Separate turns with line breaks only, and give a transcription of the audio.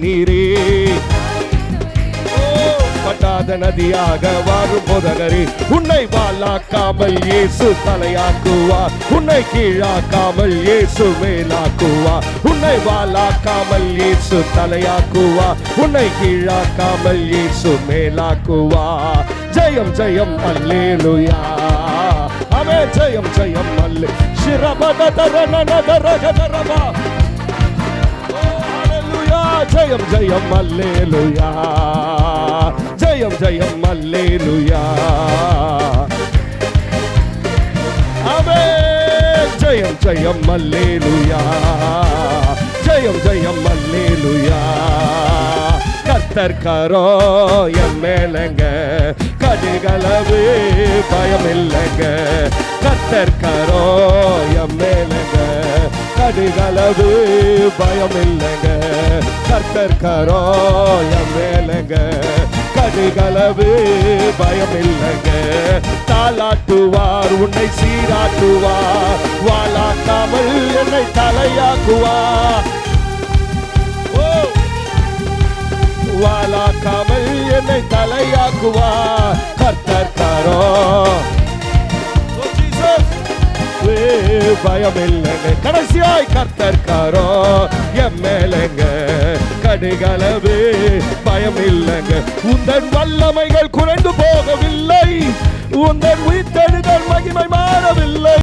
நீரே பட்டாத நதியாக வாரும் போதகரே, உன்னை வாளாக்காமல் இயேசு தலையாக்குவார், உன்னை கீழாக்காமல் இயேசு மேலாக்குவார், உன்னை வாளாக்காமல் இயேசு தலையாக்குவார், உன்னை கீழாக்காமல் இயேசு மேலாக்குவார். ஜெயம் ஜெயம் அல்லேலூயா, ஆமென். ஜெயம் ஜெயம் அல்லே ஷிரபதரனனதரகதரபா. ஜெயம் ஜெயம் அல்லேலூயா, ஜெயம் ஜெயம் அல்லேலூயா, ஆமென். ஜெயம் ஜெயம் அல்லேலூயா, ஜெயம் ஜெயம் அல்லேலூயா. கர்த்தர் கரோ என் மேலங்க, கடுகளவு பயம் இல்லைங்க. கர்த்தர் கரோ என் மேலங்க, கடுகளவு பயம் இல்லைங்க. கர்த்தர் கரோ என் மேலங்க, கடுகளவு பயம் இல்லைங்க. தாளாட்டுவார், உன்னை சீராட்டுவார், வாளாக்காமல் என்னை தலையாக்குவார். வாளாக்காமல் என்னை தலையாக்குவார். கர்த்தர் கரோ பயம் இல்லைங்க. கடைசியாய் கர்த்தர் கரோ என் மேலங்க, கடுகளவு பயம் இல்லைங்க. உந்தன் வல்லமைகள் குறைந்து போகவில்லை, உந்தன் உயிர்த்தெழுதல் மகிமை மாறவில்லை.